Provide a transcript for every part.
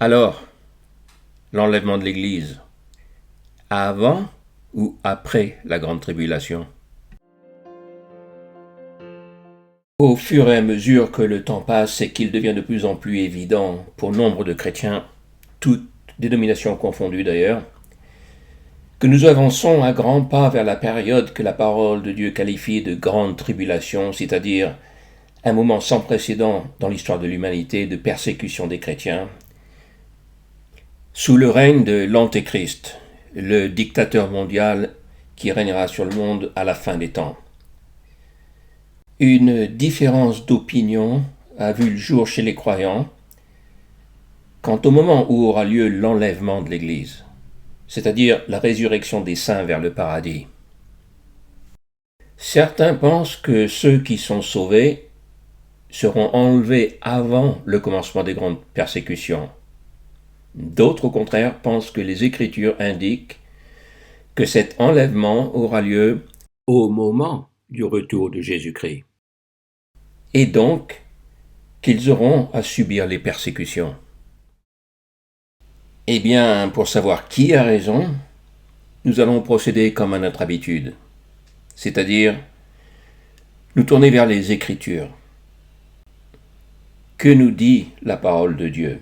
Alors, l'enlèvement de l'Église, avant ou après la grande tribulation? Au fur et à mesure que le temps passe et qu'il devient de plus en plus évident pour nombre de chrétiens, toutes dénominations confondues d'ailleurs, que nous avançons à grands pas vers la période que la parole de Dieu qualifie de grande tribulation, c'est-à-dire un moment sans précédent dans l'histoire de l'humanité de persécution des chrétiens, sous le règne de l'Antéchrist, le dictateur mondial qui régnera sur le monde à la fin des temps. Une différence d'opinion a vu le jour chez les croyants quant au moment où aura lieu l'enlèvement de l'Église, c'est-à-dire la résurrection des saints vers le paradis. Certains pensent que ceux qui sont sauvés seront enlevés avant le commencement des grandes persécutions. D'autres, au contraire, pensent que les Écritures indiquent que cet enlèvement aura lieu au moment du retour de Jésus-Christ, et donc qu'ils auront à subir les persécutions. Eh bien, pour savoir qui a raison, nous allons procéder comme à notre habitude, c'est-à-dire nous tourner vers les Écritures. Que nous dit la parole de Dieu?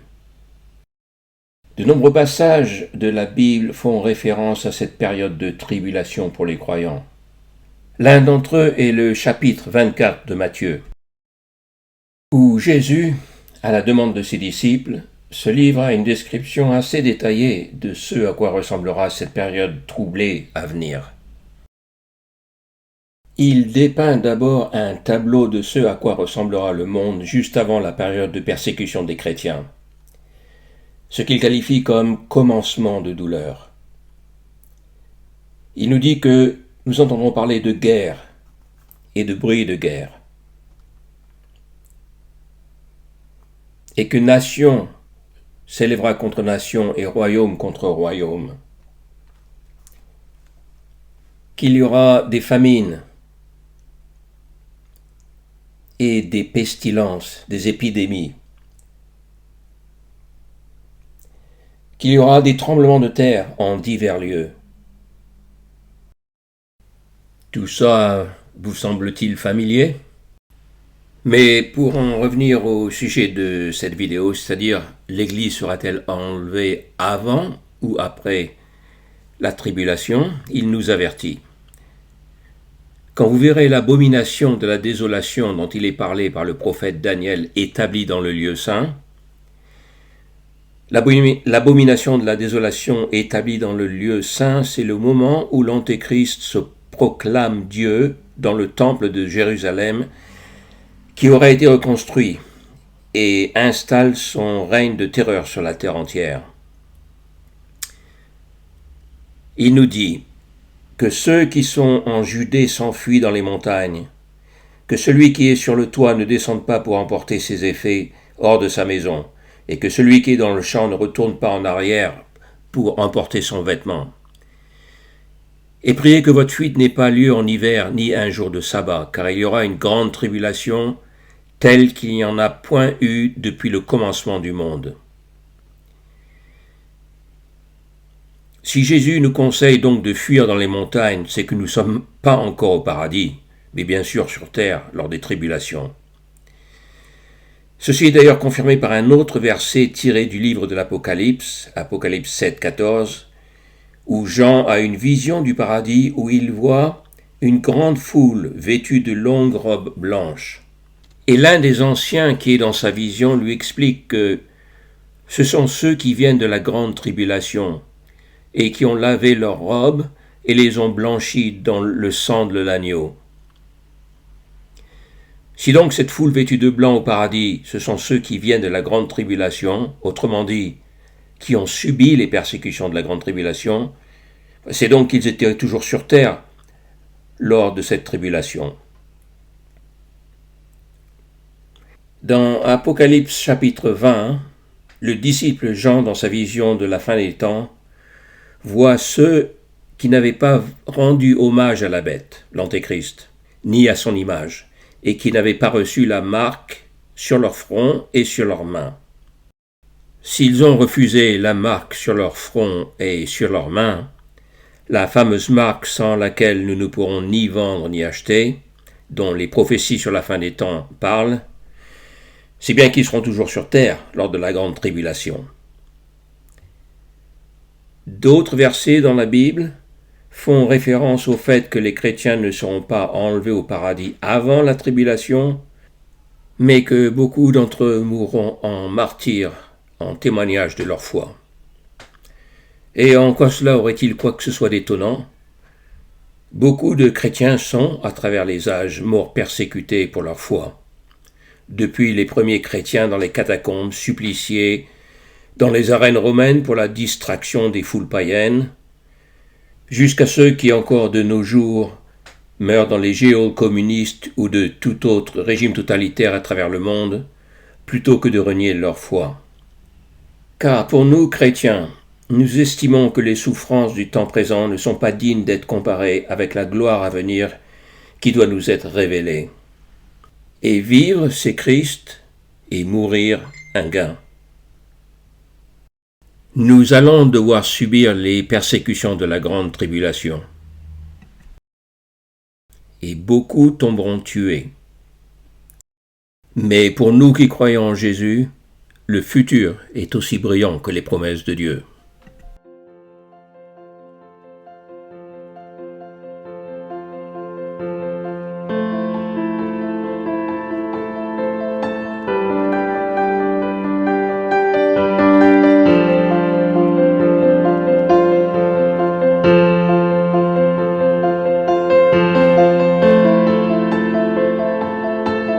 De nombreux passages de la Bible font référence à cette période de tribulation pour les croyants. L'un d'entre eux est le chapitre 24 de Matthieu, où Jésus, à la demande de ses disciples, se livre à une description assez détaillée de ce à quoi ressemblera cette période troublée à venir. Il dépeint d'abord un tableau de ce à quoi ressemblera le monde juste avant la période de persécution des chrétiens, ce qu'il qualifie comme commencement de douleur. Il nous dit que nous entendrons parler de guerre et de bruit de guerre, et que nation s'élèvera contre nation et royaume contre royaume, qu'il y aura des famines et des pestilences, des épidémies, qu'il y aura des tremblements de terre en divers lieux. Tout ça vous semble-t-il familier? Mais pour en revenir au sujet de cette vidéo, c'est-à-dire l'Église sera-t-elle enlevée avant ou après la tribulation, il nous avertit. Quand vous verrez l'abomination de la désolation dont il est parlé par le prophète Daniel établie dans le lieu saint, l'abomination de la désolation établie dans le lieu saint, c'est le moment où l'Antéchrist se proclame Dieu dans le temple de Jérusalem qui aurait été reconstruit et installe son règne de terreur sur la terre entière. Il nous dit que ceux qui sont en Judée s'enfuient dans les montagnes, que celui qui est sur le toit ne descende pas pour emporter ses effets hors de sa maison, et que celui qui est dans le champ ne retourne pas en arrière pour emporter son vêtement. Et priez que votre fuite n'ait pas lieu en hiver ni un jour de sabbat, car il y aura une grande tribulation telle qu'il n'y en a point eu depuis le commencement du monde. Si Jésus nous conseille donc de fuir dans les montagnes, c'est que nous ne sommes pas encore au paradis, mais bien sûr sur terre lors des tribulations. Ceci est d'ailleurs confirmé par un autre verset tiré du livre de l'Apocalypse, Apocalypse 7, 14, où Jean a une vision du paradis où il voit une grande foule vêtue de longues robes blanches. Et l'un des anciens qui est dans sa vision lui explique que ce sont ceux qui viennent de la grande tribulation et qui ont lavé leurs robes et les ont blanchies dans le sang de l'agneau. Si donc cette foule vêtue de blanc au paradis, ce sont ceux qui viennent de la grande tribulation, autrement dit, qui ont subi les persécutions de la grande tribulation, c'est donc qu'ils étaient toujours sur terre lors de cette tribulation. Dans Apocalypse chapitre 20, le disciple Jean, dans sa vision de la fin des temps, voit ceux qui n'avaient pas rendu hommage à la bête, l'Antéchrist, ni à son image, et qui n'avaient pas reçu la marque sur leur front et sur leurs mains. S'ils ont refusé la marque sur leur front et sur leurs mains, la fameuse marque sans laquelle nous ne pourrons ni vendre ni acheter, dont les prophéties sur la fin des temps parlent, c'est bien qu'ils seront toujours sur terre lors de la grande tribulation. D'autres versets dans la Bible font référence au fait que les chrétiens ne seront pas enlevés au paradis avant la tribulation, mais que beaucoup d'entre eux mourront en martyrs, en témoignage de leur foi. Et en quoi cela aurait-il quoi que ce soit d'étonnant ? Beaucoup de chrétiens sont, à travers les âges, morts persécutés pour leur foi. Depuis les premiers chrétiens dans les catacombes, suppliciés dans les arènes romaines pour la distraction des foules païennes, jusqu'à ceux qui encore de nos jours meurent dans les geôles communistes ou de tout autre régime totalitaire à travers le monde, plutôt que de renier leur foi. Car pour nous, chrétiens, nous estimons que les souffrances du temps présent ne sont pas dignes d'être comparées avec la gloire à venir qui doit nous être révélée. Et vivre, c'est Christ, et mourir, un gain. Nous allons devoir subir les persécutions de la grande tribulation. Et beaucoup tomberont tués. Mais pour nous qui croyons en Jésus, le futur est aussi brillant que les promesses de Dieu.